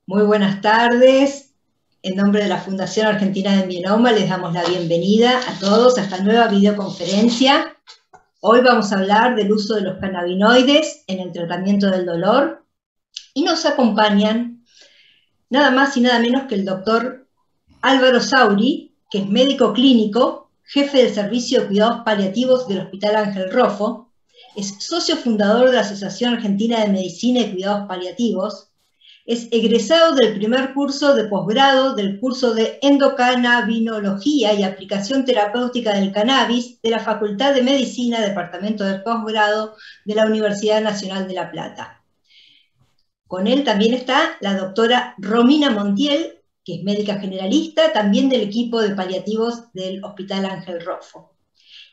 Muy buenas tardes. En nombre de la Fundación Argentina de Mieloma les damos la bienvenida a todos a esta nueva videoconferencia. Hoy vamos a hablar del uso de los cannabinoides en el tratamiento del dolor y nos acompañan nada más y nada menos que el doctor Álvaro Sauri, que es médico clínico, jefe del Servicio de Cuidados Paliativos del Hospital Ángel Rojo, es socio fundador de la Asociación Argentina de Medicina y Cuidados Paliativos, es egresado del primer curso de posgrado del curso de endocannabinología y aplicación terapéutica del cannabis de la Facultad de Medicina, Departamento de Posgrado de la Universidad Nacional de La Plata. Con él también está la doctora Romina Montiel, que es médica generalista, también del equipo de paliativos del Hospital Ángel Rojo.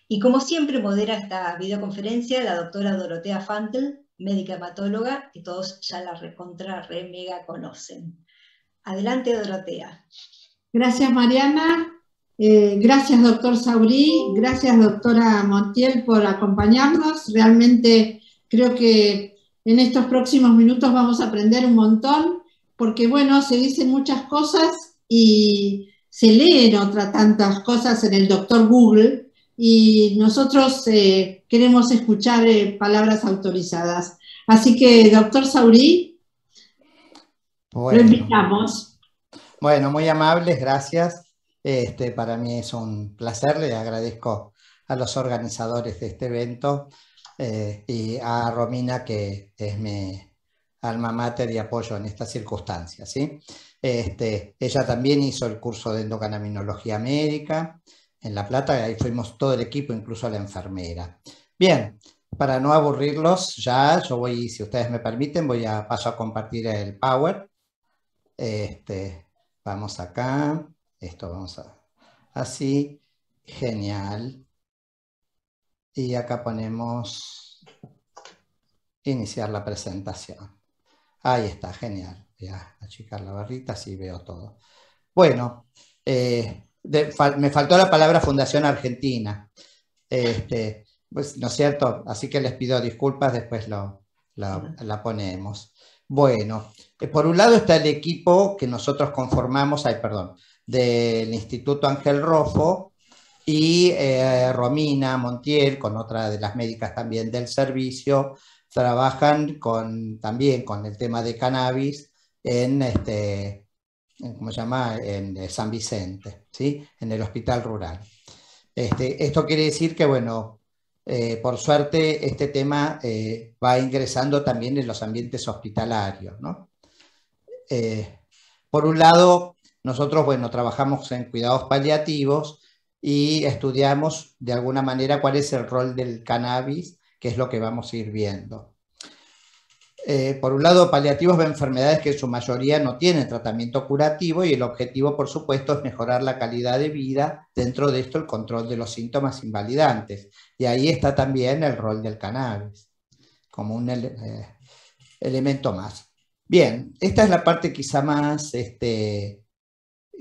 Y como siempre modera esta videoconferencia la doctora Dorotea Fantel, médica hematóloga, que todos ya la mega conocen. Adelante, Dorotea. Gracias, Mariana. Gracias, doctor Saurí. Gracias, doctora Montiel, por acompañarnos. Realmente creo que en estos próximos minutos vamos a aprender un montón, porque, bueno, se dicen muchas cosas y se leen otras tantas cosas en el doctor Google, y nosotros queremos escuchar palabras autorizadas. Así que, doctor Saurí, lo invitamos. Bueno, muy amables, gracias. Para mí es un placer, le agradezco a los organizadores de este evento y a Romina, que es mi alma mater y apoyo en estas circunstancias, ¿sí? Ella también hizo el curso de endocannabinoología médica en La Plata, y ahí fuimos todo el equipo, incluso la enfermera. Bien, para no aburrirlos ya, yo voy, si ustedes me permiten, paso a compartir el Power. Vamos acá, esto vamos a, así, genial. Y acá ponemos iniciar la presentación. Ahí está, genial. Voy a achicar la barrita, así veo todo. Bueno, me faltó la palabra Fundación Argentina, pues, ¿no es cierto? Así que les pido disculpas, después la ponemos. Bueno, por un lado está el equipo que nosotros conformamos, del Instituto Ángel Rojo, y Romina Montiel, con otra de las médicas también del servicio, trabajan también con el tema de cannabis ¿cómo se llama? En San Vicente, ¿sí? En el hospital rural. Esto quiere decir que, bueno, por suerte este tema va ingresando también en los ambientes hospitalarios, ¿no? Por un lado, nosotros, bueno, trabajamos en cuidados paliativos y estudiamos de alguna manera cuál es el rol del cannabis, que es lo que vamos a ir viendo. Por un lado, paliativos de enfermedades que en su mayoría no tienen tratamiento curativo, y el objetivo, por supuesto, es mejorar la calidad de vida, dentro de esto el control de los síntomas invalidantes. Y ahí está también el rol del cannabis, como un elemento más. Bien, esta es la parte quizá más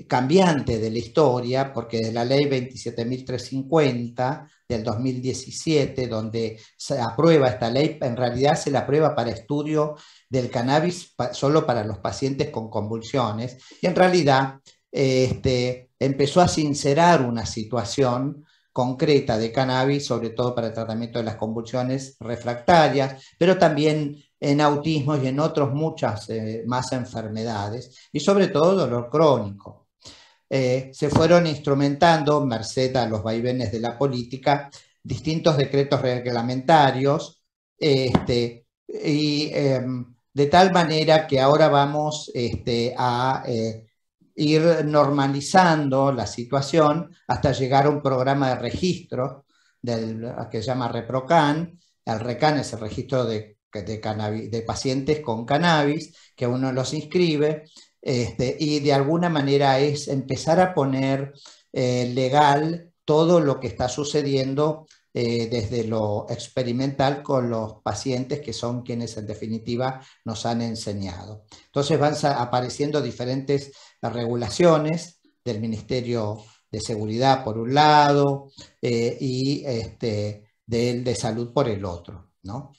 cambiante de la historia, porque de la ley 27.350 del 2017, donde se aprueba esta ley, en realidad se la aprueba para estudio del cannabis solo para los pacientes con convulsiones, y en realidad empezó a sincerar una situación concreta de cannabis, sobre todo para el tratamiento de las convulsiones refractarias, pero también en autismo y en otras muchas más enfermedades, y sobre todo dolor crónico. Se fueron instrumentando, merced a los vaivenes de la política, distintos decretos reglamentarios, de tal manera que ahora vamos a ir normalizando la situación hasta llegar a un programa de registro que se llama ReproCan. El ReCan es el registro de pacientes con cannabis, que uno los inscribe, y de alguna manera es empezar a poner legal todo lo que está sucediendo desde lo experimental con los pacientes, que son quienes en definitiva nos han enseñado. Entonces van apareciendo diferentes regulaciones del Ministerio de Seguridad por un lado y del de Salud por el otro, ¿no?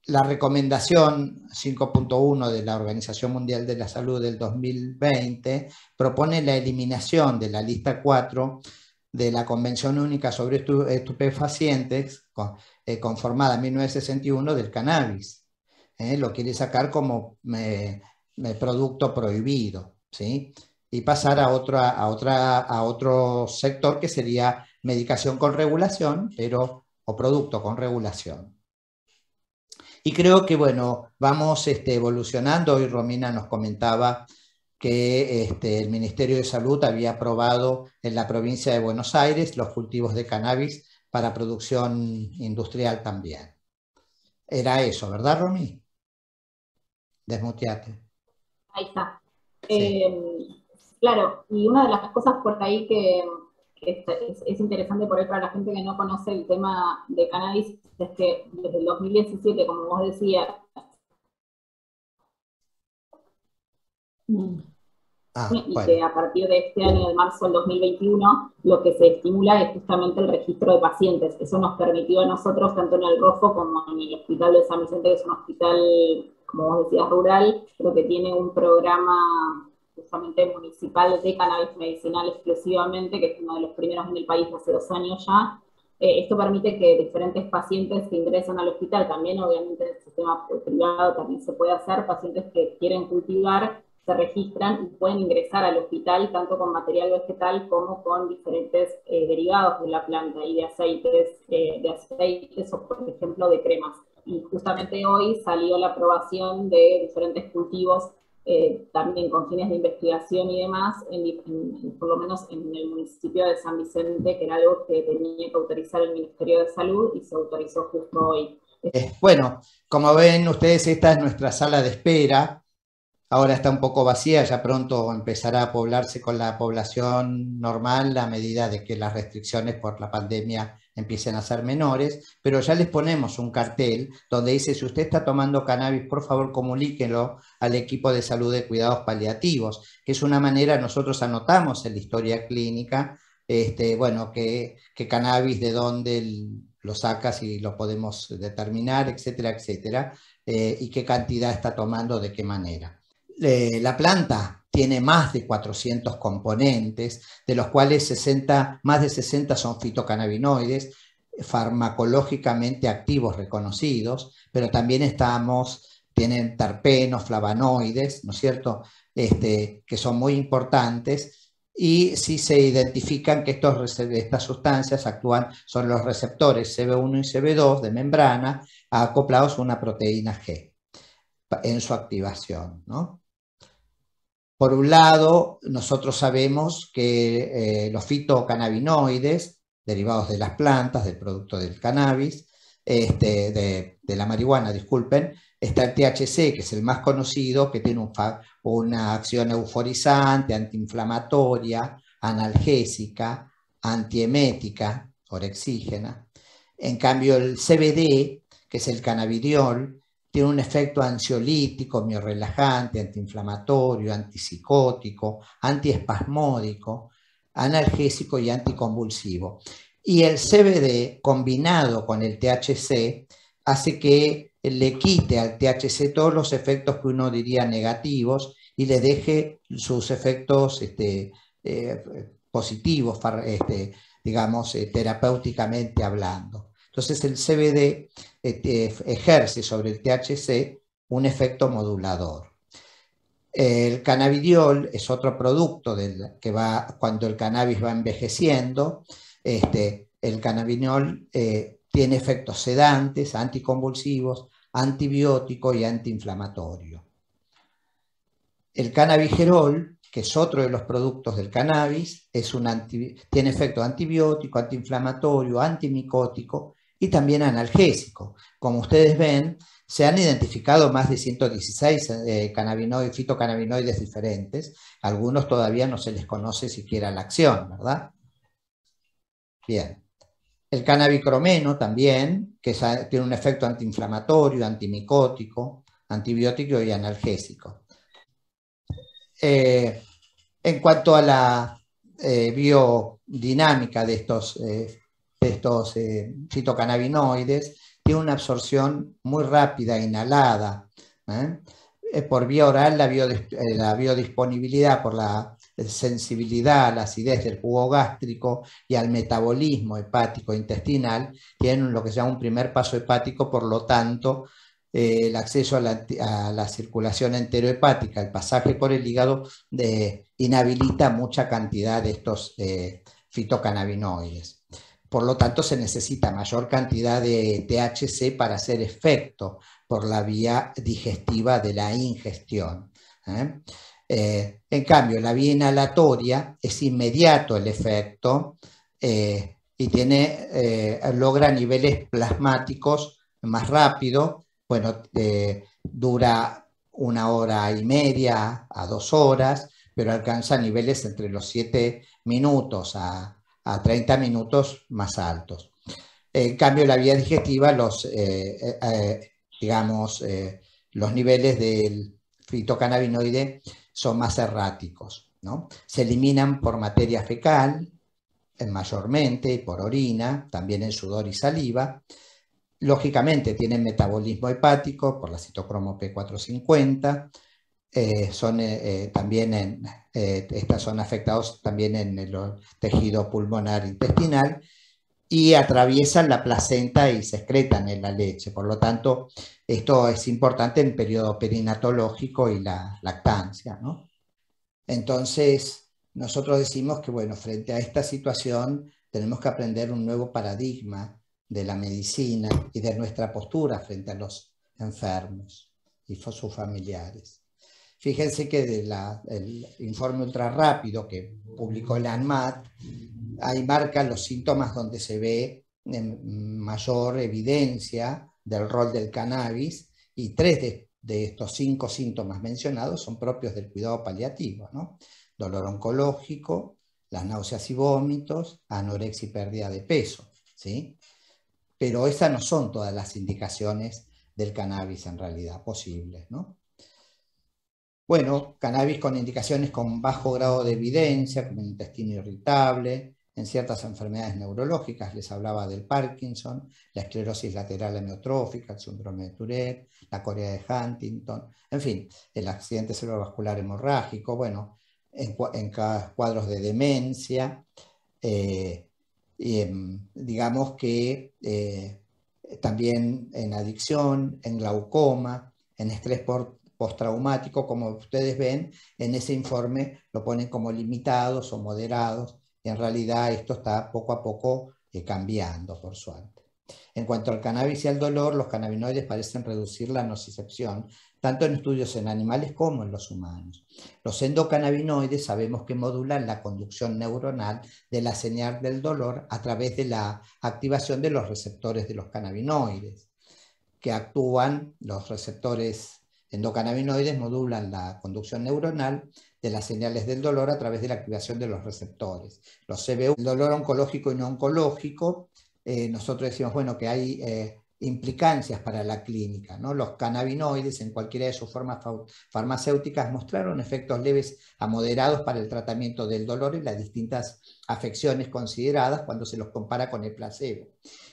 la recomendación 5.1 de la Organización Mundial de la Salud del 2020 propone la eliminación de la lista 4 de la Convención Única sobre Estupefacientes, conformada en 1961, del cannabis. Lo quiere sacar como producto prohibido, ¿sí? Y pasar a otro sector que sería medicación con regulación, o producto con regulación. Y creo que, bueno, vamos evolucionando. Hoy Romina nos comentaba que el Ministerio de Salud había aprobado en la provincia de Buenos Aires los cultivos de cannabis para producción industrial también. Era eso, ¿verdad, Romy? Desmuteate. Ahí está. Sí. Claro, y una de las cosas por ahí que es interesante por ahí para la gente que no conoce el tema de cannabis es que desde el 2017, como vos decías, y bueno. que a partir de este año, de marzo del 2021, lo que se estimula es justamente el registro de pacientes. Eso nos permitió a nosotros, tanto en el ROFO como en el Hospital de San Vicente, que es un hospital, como vos decías, rural, pero que tiene un programa justamente municipal de cannabis medicinal exclusivamente, que es uno de los primeros en el país hace 2 años ya. Esto permite que diferentes pacientes que ingresan al hospital, también obviamente en el sistema privado también se puede hacer, pacientes que quieren cultivar, se registran y pueden ingresar al hospital tanto con material vegetal como con diferentes derivados de la planta y de aceites o por ejemplo de cremas. Y justamente hoy salió la aprobación de diferentes cultivos también con fines de investigación y demás, por lo menos en el municipio de San Vicente, que era algo que tenía que autorizar el Ministerio de Salud y se autorizó justo hoy. Bueno, como ven ustedes, esta es nuestra sala de espera. Ahora está un poco vacía, ya pronto empezará a poblarse con la población normal a medida de que las restricciones por la pandemia empiecen a ser menores, pero ya les ponemos un cartel donde dice: si usted está tomando cannabis, por favor comuníquelo al equipo de salud de cuidados paliativos, que es una manera, nosotros anotamos en la historia clínica, bueno, que cannabis, de dónde lo sacas y lo podemos determinar, etcétera, etcétera, y qué cantidad está tomando, de qué manera. La planta tiene más de 400 componentes, de los cuales más de 60 son fitocannabinoides, farmacológicamente activos reconocidos, pero también tienen terpenos, flavonoides, ¿no es cierto?, que son muy importantes, y sí se identifican que estas sustancias actúan sobre los receptores CB1 y CB2 de membrana, acoplados a una proteína G en su activación, ¿no? Por un lado, nosotros sabemos que los fitocannabinoides, derivados de las plantas, del producto del cannabis, de la marihuana, disculpen, está el THC, que es el más conocido, que tiene una acción euforizante, antiinflamatoria, analgésica, antiemética, orexígena. En cambio, el CBD, que es el cannabidiol, tiene un efecto ansiolítico, miorrelajante, antiinflamatorio, antipsicótico, antiespasmódico, analgésico y anticonvulsivo. Y el CBD, combinado con el THC, hace que le quite al THC todos los efectos que uno diría negativos y le deje sus efectos positivos, digamos, terapéuticamente hablando. Entonces el CBD ejerce sobre el THC un efecto modulador. El cannabidiol es otro producto que va cuando el cannabis va envejeciendo. El cannabidiol tiene efectos sedantes, anticonvulsivos, antibiótico y antiinflamatorio. El cannabigerol, que es otro de los productos del cannabis, tiene efecto antibiótico, antiinflamatorio, antimicótico y también analgésico. Como ustedes ven, se han identificado más de 116 fitocannabinoides diferentes. Algunos todavía no se les conoce siquiera la acción, ¿verdad? Bien. El cannabicromeno también, que tiene un efecto antiinflamatorio, antimicótico, antibiótico y analgésico. En cuanto a la biodinámica de estos fitocannabinoides, tiene una absorción muy rápida, inhalada. Por vía oral, la biodisponibilidad por la sensibilidad a la acidez del jugo gástrico y al metabolismo hepático intestinal, tienen lo que se llama un primer paso hepático, por lo tanto, el acceso a la circulación enterohepática, el pasaje por el hígado, inhabilita mucha cantidad de estos fitocannabinoides. Por lo tanto, se necesita mayor cantidad de THC para hacer efecto por la vía digestiva de la ingestión. En cambio, la vía inhalatoria es inmediato el efecto y logra niveles plasmáticos más rápido. Bueno, dura 1 hora y media a 2 horas, pero alcanza niveles entre los 7 minutos a 30 minutos más altos. En cambio, la vía digestiva, los niveles del fitocannabinoide son más erráticos, ¿no? Se eliminan por materia fecal, mayormente, y por orina, también en sudor y saliva. Lógicamente tienen metabolismo hepático por la citocromo P450, estas son afectados también en el tejido pulmonar intestinal y atraviesan la placenta y se excretan en la leche. Por lo tanto, esto es importante en el periodo perinatológico y la lactancia, ¿no? Entonces, nosotros decimos que, bueno, frente a esta situación tenemos que aprender un nuevo paradigma de la medicina y de nuestra postura frente a los enfermos y sus familiares. Fíjense que del informe ultra rápido que publicó la ANMAT, ahí marca los síntomas donde se ve mayor evidencia del rol del cannabis, y 3 de estos 5 síntomas mencionados son propios del cuidado paliativo, ¿no? Dolor oncológico, las náuseas y vómitos, anorexia y pérdida de peso, ¿sí? Pero esas no son todas las indicaciones del cannabis en realidad posibles, ¿no? Bueno, cannabis con indicaciones con bajo grado de evidencia, como intestino irritable, en ciertas enfermedades neurológicas, les hablaba del Parkinson, la esclerosis lateral amiotrófica, el síndrome de Tourette, la corea de Huntington, en fin, el accidente cerebrovascular hemorrágico, bueno, en cuadros de demencia, digamos que también en adicción, en glaucoma, en estrés postraumático, como ustedes ven, en ese informe lo ponen como limitados o moderados, y en realidad esto está poco a poco cambiando, por suerte. En cuanto al cannabis y al dolor, los cannabinoides parecen reducir la nocicepción, tanto en estudios en animales como en los humanos. Los endocannabinoides sabemos que modulan la conducción neuronal de la señal del dolor a través de la activación de los receptores de los cannabinoides, que actúan, los receptores endocannabinoides modulan la conducción neuronal de las señales del dolor a través de la activación de los receptores. Los CBU, el dolor oncológico y no oncológico, nosotros decimos, bueno, que hay implicancias para la clínica, ¿no? Los cannabinoides en cualquiera de sus formas farmacéuticas mostraron efectos leves a moderados para el tratamiento del dolor y las distintas afecciones consideradas cuando se los compara con el placebo.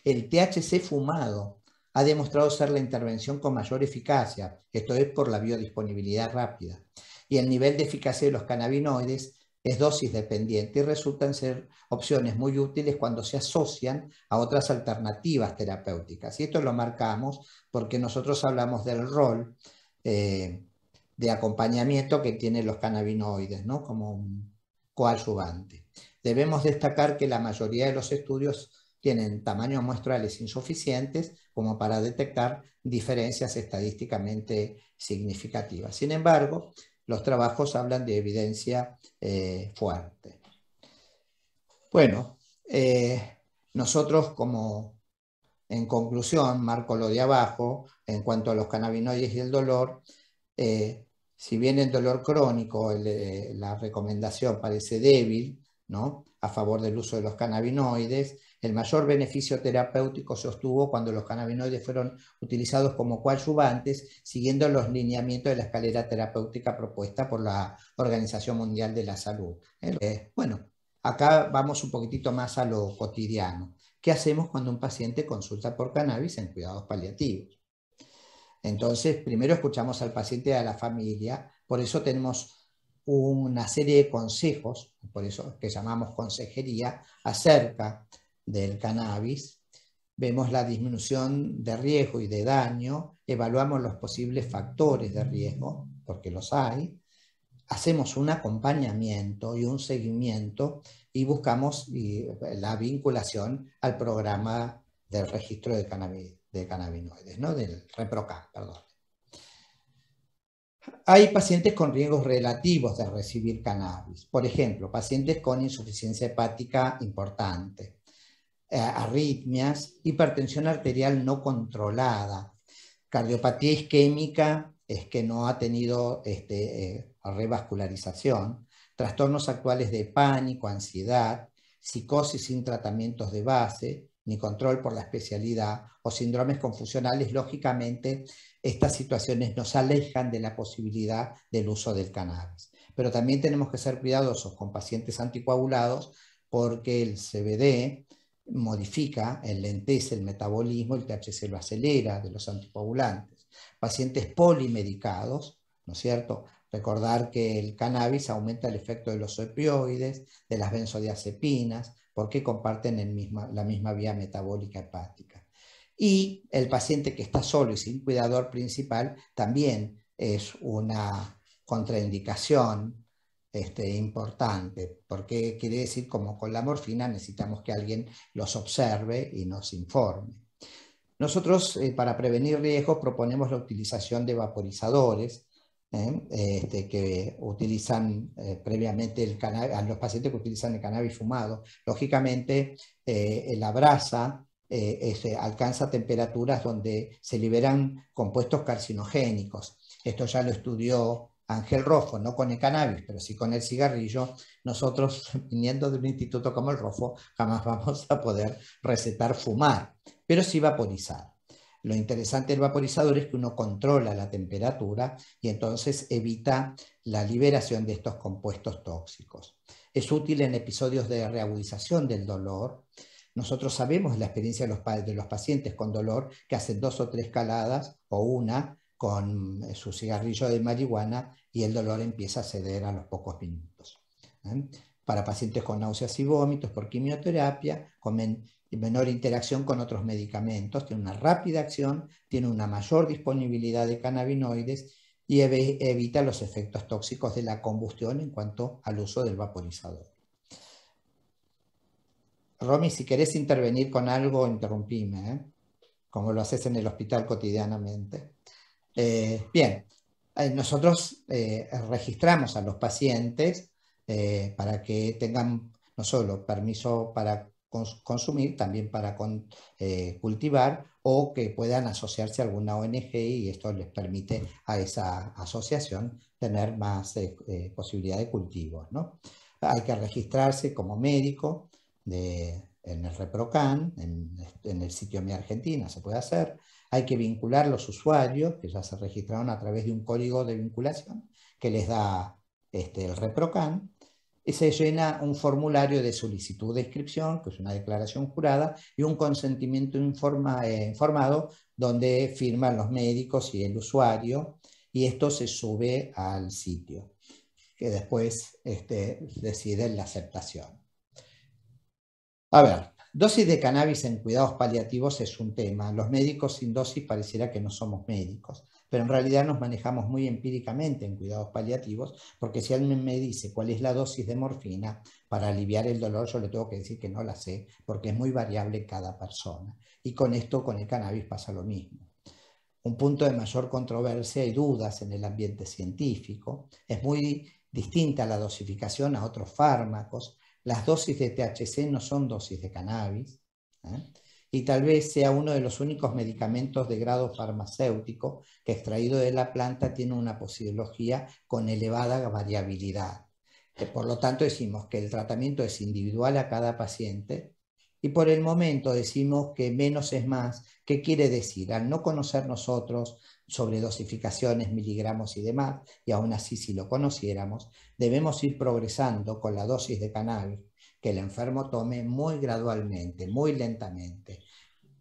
El THC fumado ha demostrado ser la intervención con mayor eficacia, esto es por la biodisponibilidad rápida, y el nivel de eficacia de los cannabinoides es dosis dependiente y resultan ser opciones muy útiles cuando se asocian a otras alternativas terapéuticas. Y esto lo marcamos porque nosotros hablamos del rol de acompañamiento que tienen los cannabinoides, ¿no? Como un coadyuvante. Debemos destacar que la mayoría de los estudios tienen tamaños muestrales insuficientes como para detectar diferencias estadísticamente significativas. Sin embargo, los trabajos hablan de evidencia fuerte. Bueno, nosotros como en conclusión, marco lo de abajo, en cuanto a los cannabinoides y el dolor, si bien el dolor crónico, la recomendación parece débil, ¿no?, a favor del uso de los cannabinoides, el mayor beneficio terapéutico se obtuvo cuando los cannabinoides fueron utilizados como coadyuvantes, siguiendo los lineamientos de la escalera terapéutica propuesta por la Organización Mundial de la Salud. Bueno, acá vamos un poquitito más a lo cotidiano. ¿Qué hacemos cuando un paciente consulta por cannabis en cuidados paliativos? Entonces, primero escuchamos al paciente y a la familia, por eso tenemos una serie de consejos, por eso que llamamos consejería, acerca del cannabis. Vemos la disminución de riesgo y de daño, evaluamos los posibles factores de riesgo, porque los hay, hacemos un acompañamiento y un seguimiento y buscamos la vinculación al programa del registro de cannabinoides, ¿no? Del ReproCan, perdón. Hay pacientes con riesgos relativos de recibir cannabis. Por ejemplo, pacientes con insuficiencia hepática importante, arritmias, hipertensión arterial no controlada, cardiopatía isquémica es que no ha tenido revascularización, trastornos actuales de pánico, ansiedad, psicosis sin tratamientos de base, ni control por la especialidad, o síndromes confusionales. Lógicamente, estas situaciones nos alejan de la posibilidad del uso del cannabis. Pero también tenemos que ser cuidadosos con pacientes anticoagulados porque el CBD modifica, enlentece el metabolismo, el THC lo acelera de los anticoagulantes. Pacientes polimedicados, ¿no es cierto? Recordar que el cannabis aumenta el efecto de los opioides, de las benzodiazepinas, porque comparten la misma vía metabólica hepática. Y el paciente que está solo y sin cuidador principal también es una contraindicación importante, porque quiere decir, como con la morfina, necesitamos que alguien los observe y nos informe. Nosotros, para prevenir riesgos, proponemos la utilización de vaporizadores que utilizan previamente el cannabis, a los pacientes que utilizan el cannabis fumado. Lógicamente, la brasa alcanza temperaturas donde se liberan compuestos carcinogénicos. Esto ya lo estudió Ángel Roffo, no con el cannabis, pero sí con el cigarrillo. Nosotros, viniendo de un instituto como el Roffo, jamás vamos a poder recetar fumar, pero sí vaporizar. Lo interesante del vaporizador es que uno controla la temperatura y entonces evita la liberación de estos compuestos tóxicos. Es útil en episodios de reagudización del dolor. Nosotros sabemos la experiencia de los pacientes con dolor que hacen 2 o 3 caladas o una con su cigarrillo de marihuana y el dolor empieza a ceder a los pocos minutos. Para pacientes con náuseas y vómitos por quimioterapia, con menor interacción con otros medicamentos, tiene una rápida acción, tiene una mayor disponibilidad de cannabinoides y evita los efectos tóxicos de la combustión en cuanto al uso del vaporizador. Romy, si querés intervenir con algo, interrumpime, como lo haces en el hospital cotidianamente. Bien, nosotros registramos a los pacientes para que tengan no solo permiso para consumir, también para cultivar, o que puedan asociarse a alguna ONG y esto les permite a esa asociación tener más posibilidad de cultivos, ¿no? Hay que registrarse como médico en el ReproCan, en el sitio Mi Argentina se puede hacer. Hay que vincular los usuarios que ya se registraron a través de un código de vinculación que les da el ReproCan, y se llena un formulario de solicitud de inscripción, que es una declaración jurada, y un consentimiento informado donde firman los médicos y el usuario, y esto se sube al sitio, que después deciden la aceptación. A ver, dosis de cannabis en cuidados paliativos es un tema. Los médicos sin dosis pareciera que no somos médicos, pero en realidad nos manejamos muy empíricamente en cuidados paliativos, porque si alguien me dice cuál es la dosis de morfina para aliviar el dolor, yo le tengo que decir que no la sé, porque es muy variable en cada persona. Y con esto, con el cannabis pasa lo mismo. Un punto de mayor controversia y dudas en el ambiente científico. Es muy distinta la dosificación a otros fármacos. Las dosis de THC no son dosis de cannabis, y tal vez sea uno de los únicos medicamentos de grado farmacéutico que extraído de la planta tiene una positología con elevada variabilidad. Por lo tanto, decimos que el tratamiento es individual a cada paciente y por el momento decimos que menos es más. ¿Qué quiere decir? Al no conocer nosotros sobre dosificaciones, miligramos y demás, y aún así si lo conociéramos, debemos ir progresando con la dosis de cannabis que el enfermo tome muy gradualmente, muy lentamente.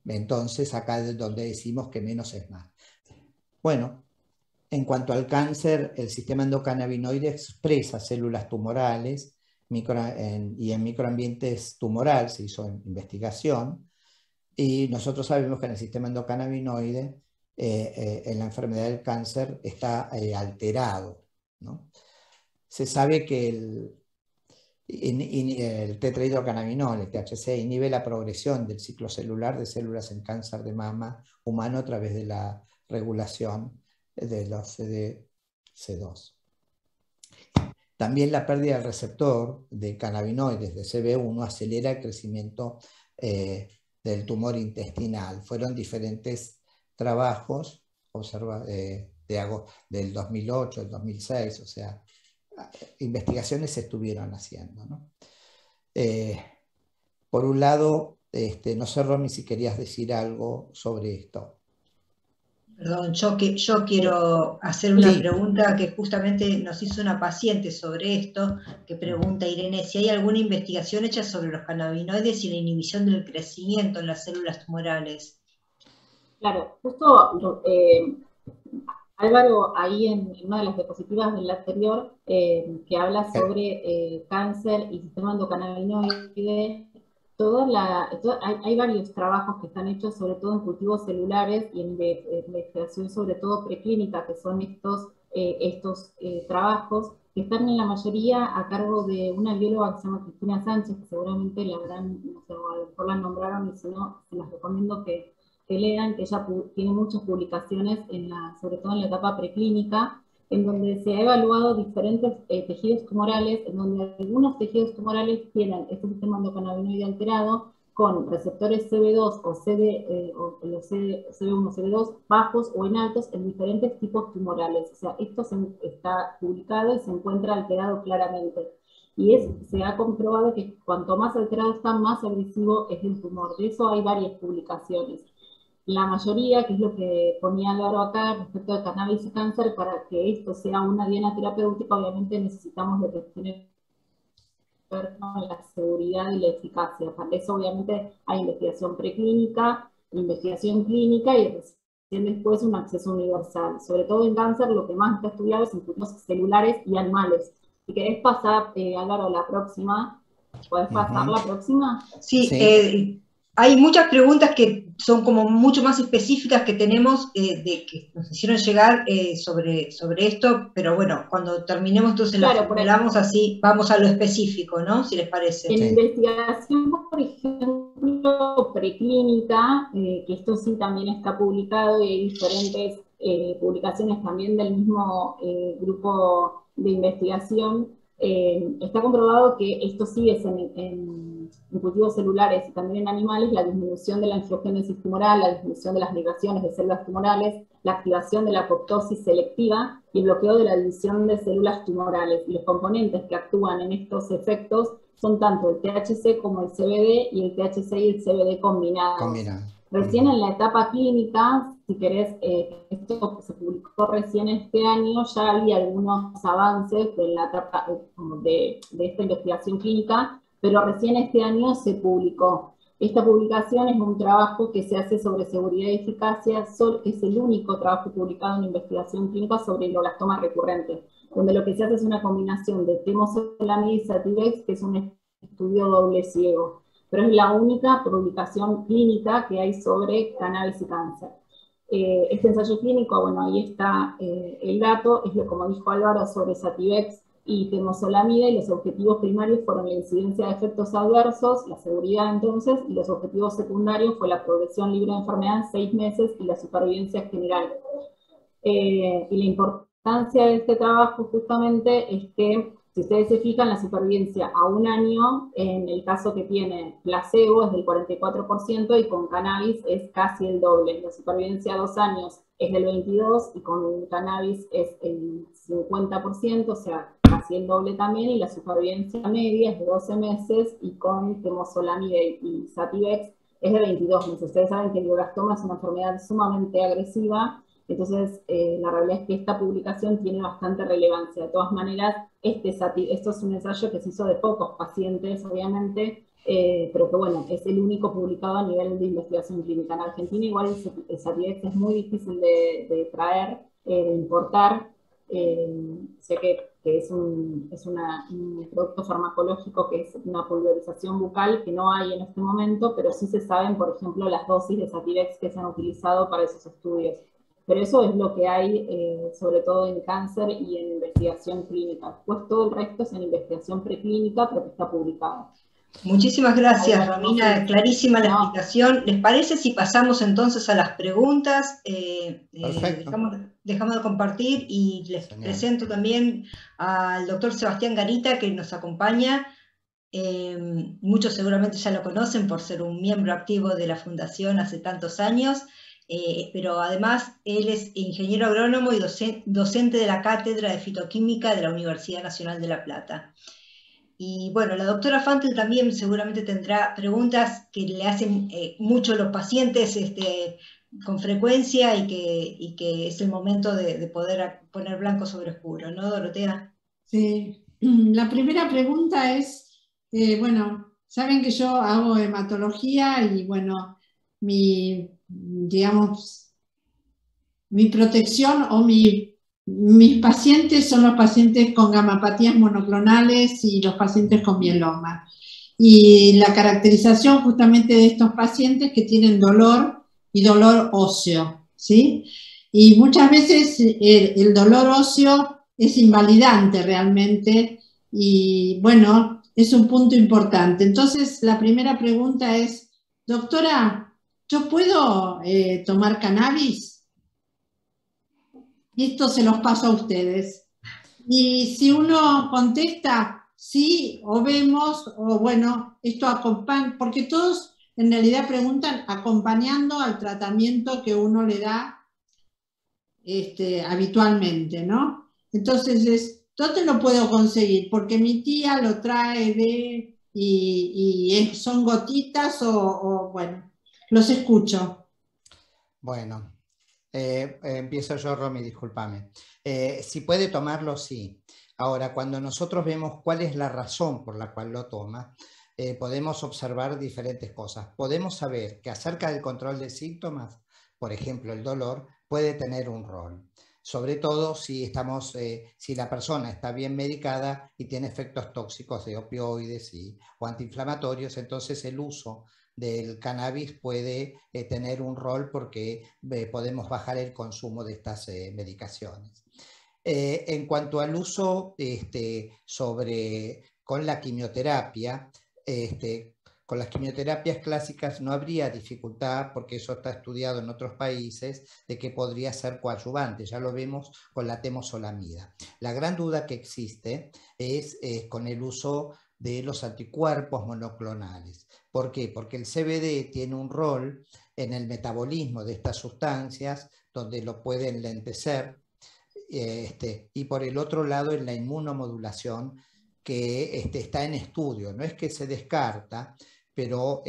Entonces acá es donde decimos que menos es más. Bueno, en cuanto al cáncer, el sistema endocannabinoide expresa células tumorales y en microambientes tumoral se hizo investigación, y nosotros sabemos que en el sistema endocannabinoide en la enfermedad del cáncer está alterado, ¿no? Se sabe que el tetrahidrocannabinol, el THC, inhibe la progresión del ciclo celular de células en cáncer de mama humano a través de la regulación de los CDC2. También la pérdida del receptor de cannabinoides de CB1 acelera el crecimiento del tumor intestinal. Fueron diferentes trabajos del 2008, del 2006, o sea, investigaciones se estuvieron haciendo, ¿no? Por un lado, no sé, Romy, si querías decir algo sobre esto. Perdón, yo quiero hacer una pregunta que justamente nos hizo una paciente sobre esto, que pregunta Irene, si hay alguna investigación hecha sobre los cannabinoides y la inhibición del crecimiento en las células tumorales. Claro, justo Álvaro, ahí en una de las diapositivas del anterior, que habla sobre cáncer y sistema endocannabinoide, hay varios trabajos que están hechos sobre todo en cultivos celulares y en investigación sobre todo preclínica, que son estos trabajos que están en la mayoría a cargo de una bióloga que se llama Cristina Sánchez, que seguramente la habrán, no sé, a lo mejor la nombraron, y si no, se las recomiendo que lean, que ella tiene muchas publicaciones, sobre todo en la etapa preclínica, en donde se ha evaluado diferentes tejidos tumorales, en donde algunos tejidos tumorales tienen este sistema endocannabinoide alterado, con receptores CB2 o los CB1, CB2 bajos o en altos en diferentes tipos tumorales. O sea, esto está publicado y se encuentra alterado claramente. Y se ha comprobado que cuanto más alterado está, más agresivo es el tumor. De eso hay varias publicaciones. La mayoría, que es lo que ponía Álvaro acá respecto de cannabis y cáncer, para que esto sea una diana terapéutica, obviamente necesitamos lo que tiene que ver con la seguridad y la eficacia. Para eso, obviamente, hay investigación preclínica, investigación clínica y recién después un acceso universal. Sobre todo en cáncer, lo que más está estudiado es en cultivos celulares y animales. Si querés pasar, Álvaro, la próxima, ¿podés pasar la próxima? Sí. Hay muchas preguntas que son como mucho más específicas que tenemos, que nos hicieron llegar sobre esto, pero bueno, cuando terminemos entonces las formulamos así, vamos a lo específico, ¿no? Si les parece. En investigación, por ejemplo, preclínica, que esto sí también está publicado y hay diferentes publicaciones también del mismo grupo de investigación, está comprobado que esto sí es en cultivos celulares y también en animales, la disminución de la angiogénesis tumoral, la disminución de las migraciones de células tumorales, la activación de la apoptosis selectiva y el bloqueo de la división de células tumorales. Y los componentes que actúan en estos efectos son tanto el THC como el CBD, y el THC y el CBD combinados. Recién en la etapa clínica, si querés, esto se publicó recién este año, ya había algunos avances en la etapa de esta investigación clínica, pero recién este año se publicó. Esta publicación es un trabajo que se hace sobre seguridad y eficacia, es el único trabajo publicado en investigación clínica sobre glioblastoma recurrente, donde lo que se hace es una combinación de temozolomida y Sativex, que es un estudio doble ciego, pero es la única publicación clínica que hay sobre cannabis y cáncer. Este ensayo clínico, bueno, ahí está el dato, es como dijo Álvaro, sobre Sativex y temozolomida, y los objetivos primarios fueron la incidencia de efectos adversos, la seguridad entonces, y los objetivos secundarios fue la progresión libre de enfermedad en 6 meses y la supervivencia general. Y la importancia de este trabajo justamente es que, si ustedes se fijan, la supervivencia a 1 año, en el caso que tiene placebo, es del 44%, y con cannabis es casi el doble. La supervivencia a 2 años es del 22%, y con cannabis es el 50%, o sea, casi el doble también, y la supervivencia media es de 12 meses, y con temozolomida y Sativex es de 22 meses. Ustedes saben que el glioblastoma es una enfermedad sumamente agresiva, Entonces, la realidad es que esta publicación tiene bastante relevancia. De todas maneras, esto es un ensayo que se hizo de pocos pacientes, obviamente, pero que bueno, es el único publicado a nivel de investigación clínica en Argentina. Igual el Sativex es muy difícil de traer, de importar. Sé que es un producto farmacológico que es una pulverización bucal que no hay en este momento, pero sí se saben, por ejemplo, las dosis de Sativex que se han utilizado para esos estudios. Pero eso es lo que hay, sobre todo en cáncer y en investigación clínica. Después todo el resto es en investigación preclínica, pero que está publicado. Muchísimas gracias, Ahora, Romina, no sé, clarísima la no, explicación. ¿Les parece si pasamos entonces a las preguntas? Perfecto. Dejamos de compartir y les Genial. presento también al doctor Sebastián Garita, que nos acompaña. Muchos seguramente ya lo conocen por ser un miembro activo de la Fundación hace tantos años, pero además él es ingeniero agrónomo y docente de la Cátedra de Fitoquímica de la Universidad Nacional de La Plata. Y bueno, la doctora Fantel también seguramente tendrá preguntas que le hacen mucho los pacientes con frecuencia y que es el momento de poder poner blanco sobre oscuro, ¿no, Dorotea? Sí. La primera pregunta es, bueno, saben que yo hago hematología y bueno, digamos, mi protección o mis pacientes son los pacientes con gamapatías monoclonales y los pacientes con mieloma. Y la caracterización justamente de estos pacientes que tienen dolor y dolor óseo, ¿sí? Y muchas veces el dolor óseo es invalidante realmente y bueno, es un punto importante. Entonces, la primera pregunta es, doctora, ¿yo puedo tomar cannabis? Y esto se los paso a ustedes. Y si uno contesta sí, o vemos, o bueno, esto acompaña, porque todos en realidad preguntan acompañando al tratamiento que uno le da habitualmente, ¿no? Entonces, ¿dónde lo puedo conseguir? Porque mi tía lo trae son gotitas o bueno, los escucho. Bueno, empiezo yo, Romy, discúlpame. Si puede tomarlo, sí. Ahora, cuando nosotros vemos cuál es la razón por la cual lo toma, podemos observar diferentes cosas. Podemos saber que acerca del control de síntomas, por ejemplo, el dolor, puede tener un rol. Sobre todo si la persona está bien medicada y tiene efectos tóxicos de opioides o antiinflamatorios, entonces el uso del cannabis puede tener un rol porque podemos bajar el consumo de estas medicaciones. En cuanto al uso con la quimioterapia, con las quimioterapias clásicas no habría dificultad, porque eso está estudiado en otros países, de que podría ser coadyuvante. Ya lo vemos con la temozolomida. La gran duda que existe es con el uso de los anticuerpos monoclonales. ¿Por qué? Porque el CBD tiene un rol en el metabolismo de estas sustancias, donde lo puede enlentecer, y por el otro lado en la inmunomodulación, que está en estudio. No es que se descarta, pero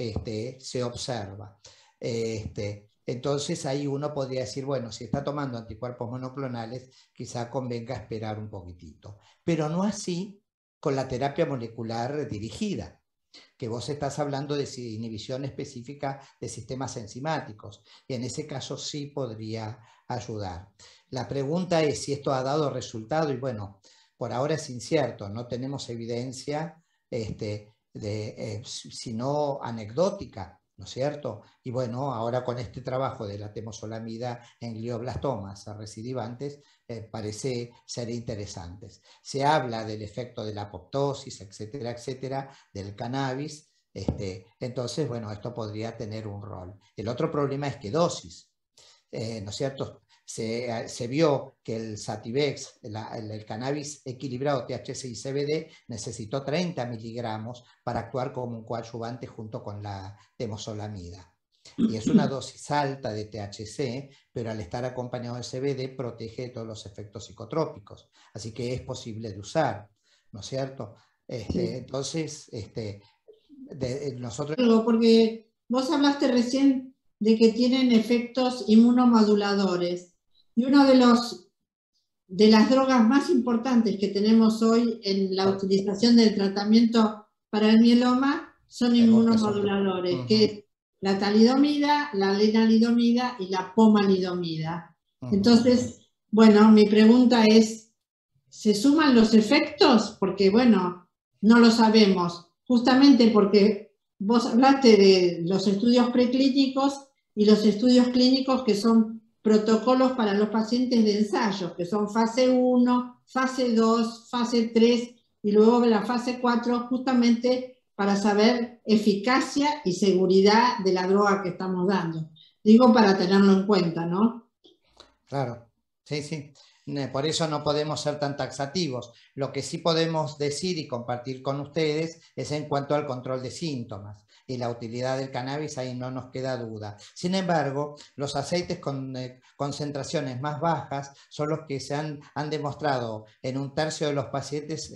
se observa. Entonces ahí uno podría decir, bueno, si está tomando anticuerpos monoclonales, quizá convenga esperar un poquitito. Pero no así con la terapia molecular dirigida, que vos estás hablando de inhibición específica de sistemas enzimáticos, y en ese caso sí podría ayudar. La pregunta es si esto ha dado resultado, y bueno, por ahora es incierto, no tenemos evidencia sino anecdótica, ¿no es cierto? Y bueno, ahora con este trabajo de la temozolomida en glioblastomas recidivantes, parece ser interesantes. Se habla del efecto de la apoptosis, etcétera, etcétera, del cannabis, entonces, bueno, esto podría tener un rol. El otro problema es qué dosis, ¿no es cierto? Se vio que el Sativex, el cannabis equilibrado THC y CBD, necesitó 30 miligramos para actuar como un coadyuvante junto con la temozolomida. Y es una dosis alta de THC, pero al estar acompañado de CBD protege de todos los efectos psicotrópicos. Así que es posible de usar, ¿no es cierto? Entonces, nosotros... Porque vos hablaste recién de que tienen efectos inmunomoduladores. Y uno de las drogas más importantes que tenemos hoy en la utilización del tratamiento para el mieloma son inmunomoduladores, que es la talidomida, la lenalidomida y la pomalidomida. Entonces, bueno, mi pregunta es, ¿se suman los efectos? Porque, bueno, no lo sabemos, justamente porque vos hablaste de los estudios preclínicos y los estudios clínicos que son protocolos para los pacientes de ensayos, que son fase 1, fase 2, fase 3 y luego la fase 4, justamente para saber eficacia y seguridad de la droga que estamos dando. Digo para tenerlo en cuenta, ¿no? Claro, sí, sí. Por eso no podemos ser tan taxativos. Lo que sí podemos decir y compartir con ustedes es en cuanto al control de síntomas y la utilidad del cannabis, ahí no nos queda duda. Sin embargo, los aceites con concentraciones más bajas son los que se han demostrado en un tercio de los pacientes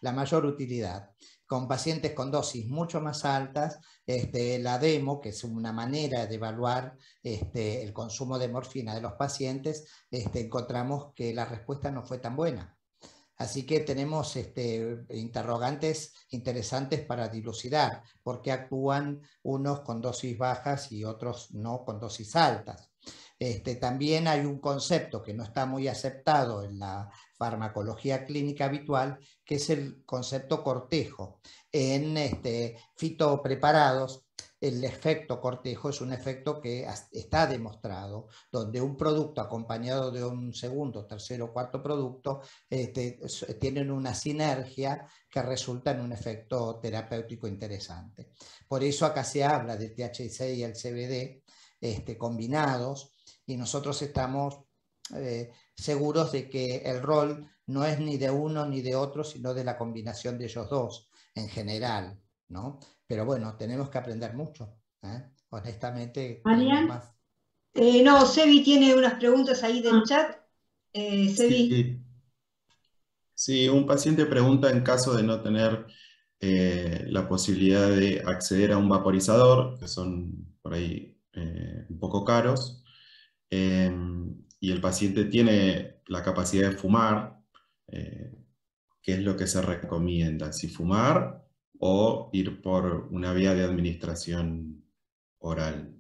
la mayor utilidad. Con pacientes con dosis mucho más altas, la demo, que es una manera de evaluar el consumo de morfina de los pacientes, encontramos que la respuesta no fue tan buena. Así que tenemos interrogantes interesantes para dilucidar por qué actúan unos con dosis bajas y otros no con dosis altas. También hay un concepto que no está muy aceptado en la farmacología clínica habitual, que es el concepto cortejo. En fitopreparados, el efecto cortejo es un efecto que está demostrado, donde un producto acompañado de un segundo, tercero o cuarto producto tienen una sinergia que resulta en un efecto terapéutico interesante. Por eso acá se habla del THC y el CBD combinados, y nosotros estamos seguros de que el rol no es ni de uno ni de otro, sino de la combinación de ellos dos en general, ¿no? Pero bueno, tenemos que aprender mucho, honestamente. Marian. No, Sebi tiene unas preguntas ahí del chat. Sebi. Sí, un paciente pregunta en caso de no tener la posibilidad de acceder a un vaporizador, que son por ahí un poco caros, y el paciente tiene la capacidad de fumar, ¿qué es lo que se recomienda? ¿Si fumar o ir por una vía de administración oral?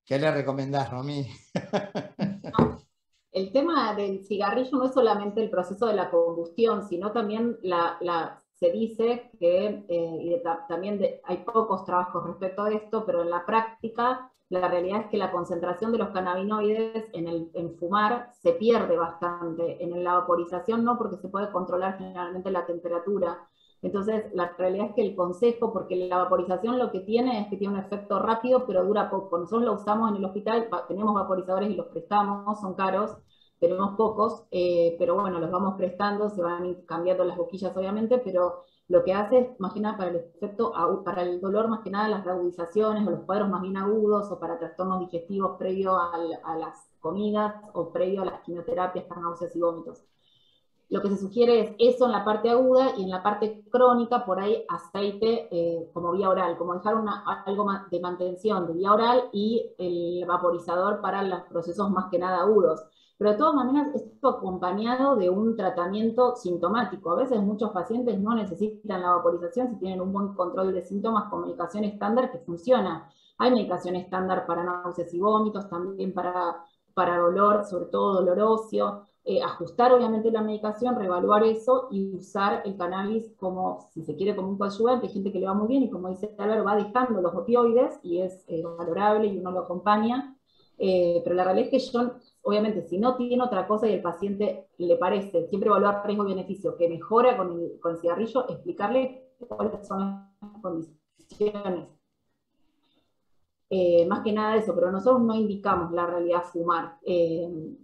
¿Qué le recomendás, Romy? El tema del cigarrillo no es solamente el proceso de la combustión, sino también se dice que, también hay pocos trabajos respecto a esto, pero en la práctica la realidad es que la concentración de los cannabinoides en fumar se pierde bastante, en la vaporización no, porque se puede controlar generalmente la temperatura. Entonces, la realidad es que el consejo, porque la vaporización lo que tiene es que tiene un efecto rápido, pero dura poco. Nosotros lo usamos en el hospital, tenemos vaporizadores y los prestamos, son caros, tenemos pocos, pero bueno, los vamos prestando, se van cambiando las boquillas obviamente, pero lo que hace es más que nada para el efecto, para el dolor más que nada las reagudizaciones o los cuadros más bien agudos o para trastornos digestivos previo a las comidas o previo a las quimioterapias para náuseas y vómitos. Lo que se sugiere es eso en la parte aguda y en la parte crónica, por ahí aceite como vía oral, como dejar algo de mantención de vía oral y el vaporizador para los procesos más que nada agudos. Pero de todas maneras, esto acompañado de un tratamiento sintomático. A veces muchos pacientes no necesitan la vaporización si tienen un buen control de síntomas con medicación estándar que funciona. Hay medicación estándar para náuseas y vómitos, también para dolor, sobre todo dolor óseo. Ajustar obviamente la medicación, reevaluar eso y usar el cannabis como, si se quiere, como un coadyuvante. Hay gente que le va muy bien y como dice Álvaro, va dejando los opioides y es valorable y uno lo acompaña. Pero la realidad es que yo, obviamente, si no tiene otra cosa y el paciente le parece, siempre evaluar riesgo-beneficio, que mejora con el cigarrillo, explicarle cuáles son las condiciones. Más que nada eso, pero nosotros no indicamos la realidad fumar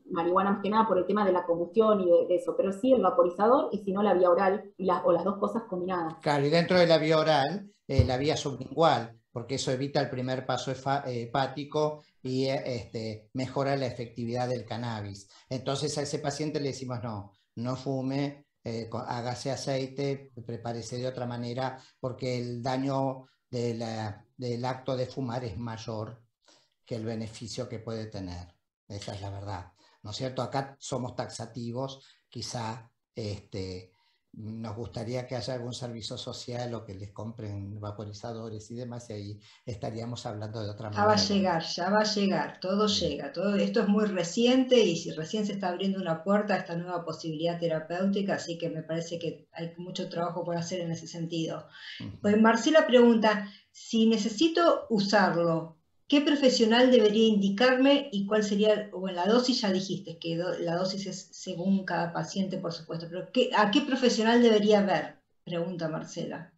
marihuana más que nada por el tema de la combustión y de eso, pero sí el vaporizador y si no la vía oral o las dos cosas combinadas. Claro, y dentro de la vía oral, la vía sublingual, porque eso evita el primer paso hepático y mejora la efectividad del cannabis. Entonces a ese paciente le decimos no fume, hágase aceite, prepárese de otra manera, porque el daño del acto de fumar es mayor que el beneficio que puede tener. Esa es la verdad, ¿no es cierto? Acá somos taxativos, quizá nos gustaría que haya algún servicio social o que les compren vaporizadores y demás, y ahí estaríamos hablando de otra manera. Ya va a llegar, todo Bien. llega. Todo esto es muy reciente y si recién se está abriendo una puerta a esta nueva posibilidad terapéutica, así que me parece que hay mucho trabajo por hacer en ese sentido. Pues Marcela pregunta, si necesito usarlo, ¿qué profesional debería indicarme y cuál sería, bueno, la dosis ya dijiste, que la dosis es según cada paciente, por supuesto, pero ¿a qué profesional debería ver? Pregunta Marcela.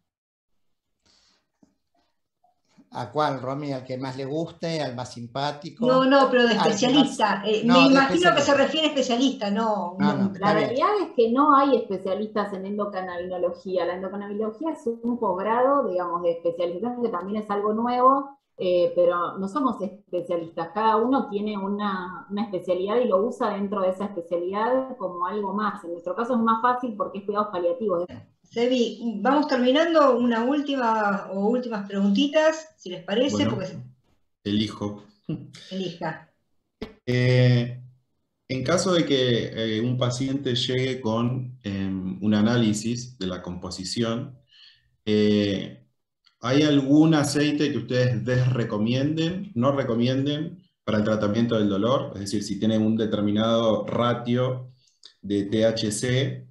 ¿A cuál, Romy? ¿Al que más le guste? ¿Al más simpático? No, pero de Al que especialista. más... Me No, de imagino que se especialista. refiere a especialista, no un No, hombre. está La bien. realidad es que no hay especialistas en endocannabinología. La endocannabinología es un posgrado, digamos, de especialización, que también es algo nuevo, pero no somos especialistas. Cada uno tiene una especialidad y lo usa dentro de esa especialidad como algo más. En nuestro caso es más fácil porque es cuidados paliativos. Sebi, vamos terminando una últimas preguntitas, si les parece, Bueno, porque elijo. elija. En caso de que un paciente llegue con un análisis de la composición, ¿hay algún aceite que ustedes desrecomienden, no recomienden para el tratamiento del dolor? Es decir, si tienen un determinado ratio de THC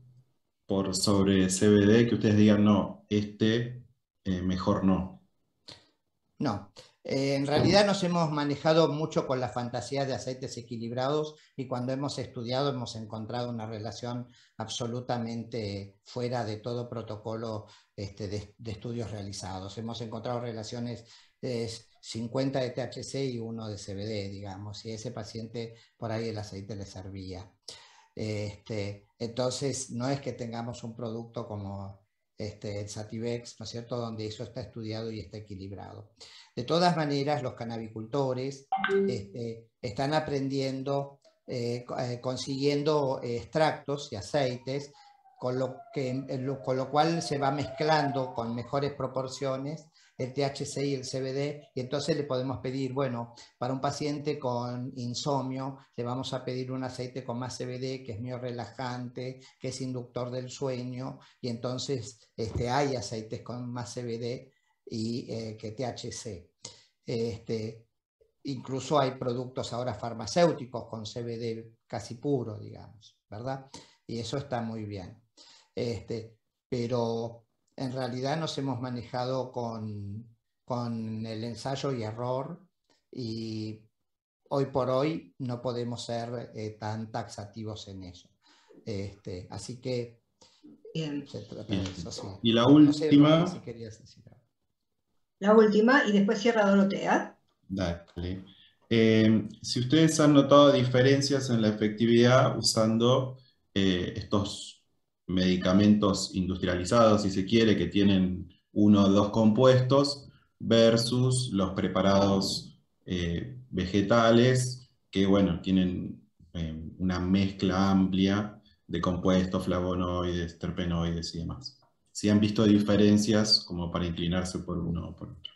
por sobre CBD, que ustedes digan, no, mejor no. No. En realidad nos hemos manejado mucho con la fantasía de aceites equilibrados y cuando hemos estudiado hemos encontrado una relación absolutamente fuera de todo protocolo de estudios realizados. Hemos encontrado relaciones 50 de THC y 1 de CBD, digamos, y a ese paciente por ahí el aceite le servía. Entonces no es que tengamos un producto como el Sativex, ¿no es cierto?, donde eso está estudiado y está equilibrado. De todas maneras, los cannabicultores están aprendiendo, consiguiendo extractos y aceites, con lo cual se va mezclando con mejores proporciones el THC y el CBD, y entonces le podemos pedir, bueno, para un paciente con insomnio, le vamos a pedir un aceite con más CBD, que es muy relajante, que es inductor del sueño, y entonces hay aceites con más CBD y que THC. Incluso hay productos ahora farmacéuticos con CBD casi puro, digamos, ¿verdad? Y eso está muy bien. Pero en realidad nos hemos manejado con el ensayo y error, y hoy por hoy no podemos ser tan taxativos en eso. Así que Bien. se trata de eso, sí. Y la No sé, última... Romy, si querías decir algo. La última, y después cierra Dorotea. Dale. Si ustedes han notado diferencias en la efectividad usando estos medicamentos industrializados, si se quiere, que tienen uno o dos compuestos, versus los preparados vegetales, que bueno, tienen una mezcla amplia de compuestos, flavonoides, terpenoides y demás. Si han visto diferencias como para inclinarse por uno o por otro.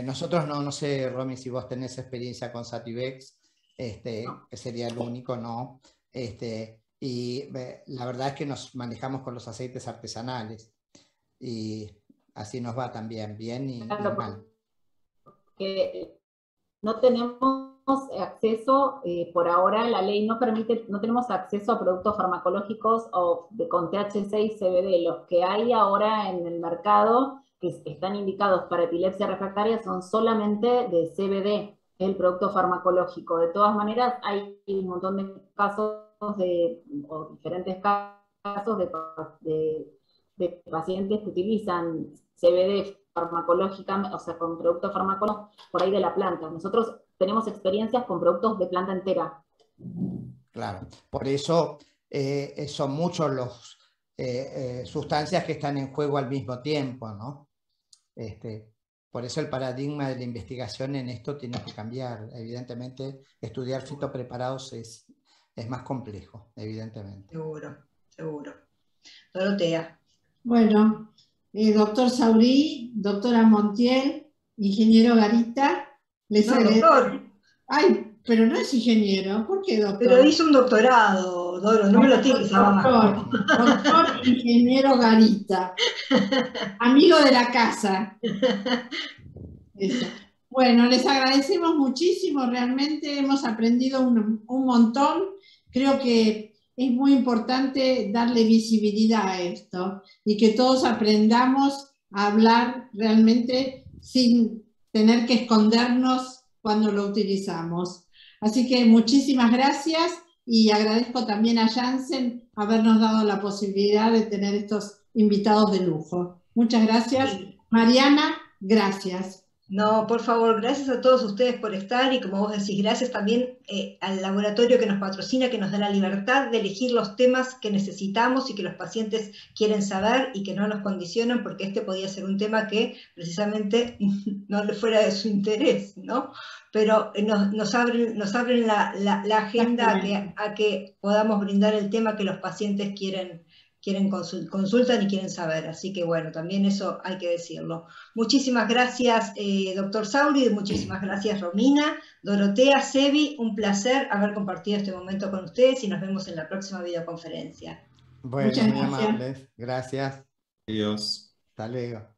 Nosotros no sé, Romy, si vos tenés experiencia con Sativex, que sería el único, no. Y la verdad es que nos manejamos con los aceites artesanales y así nos va también, bien y mal. Que no tenemos acceso, por ahora la ley no permite, no tenemos acceso a productos farmacológicos con THC y CBD. Los que hay ahora en el mercado que están indicados para epilepsia refractaria son solamente de CBD, el producto farmacológico. De todas maneras, hay un montón de casos o diferentes casos de pacientes que utilizan CBD farmacológicamente, o sea, con productos farmacológicos por ahí de la planta. Nosotros tenemos experiencias con productos de planta entera. Claro, por eso son muchos los sustancias que están en juego al mismo tiempo, ¿no? Por eso el paradigma de la investigación en esto tiene que cambiar. Evidentemente, estudiar fitopreparados es más complejo, evidentemente. Seguro. Dorotea. Bueno, doctor Saurí, doctora Montiel, ingeniero Garita, No, doctor. Ay, pero no es ingeniero. ¿Por qué, doctor? Pero hizo un doctorado, Doro, no me lo tires abajo. Doctor ingeniero Garita. Amigo de la casa. Eso. Bueno, les agradecemos muchísimo, realmente hemos aprendido un montón. Creo que es muy importante darle visibilidad a esto y que todos aprendamos a hablar realmente sin tener que escondernos cuando lo utilizamos. Así que muchísimas gracias y agradezco también a Janssen habernos dado la posibilidad de tener estos invitados de lujo. Muchas gracias. Sí. Mariana, gracias. No, por favor, gracias a todos ustedes por estar y como vos decís, gracias también al laboratorio que nos patrocina, que nos da la libertad de elegir los temas que necesitamos y que los pacientes quieren saber y que no nos condicionan, porque este podía ser un tema que precisamente no le fuera de su interés, ¿no? Pero nos abren la agenda a que podamos brindar el tema que los pacientes consultan y quieren saber, así que bueno, también eso hay que decirlo. Muchísimas gracias, doctor Sauri, muchísimas gracias, Romina, Dorotea, Sebi, un placer haber compartido este momento con ustedes y nos vemos en la próxima videoconferencia. Bueno, muy amables, gracias. Adiós. Hasta luego.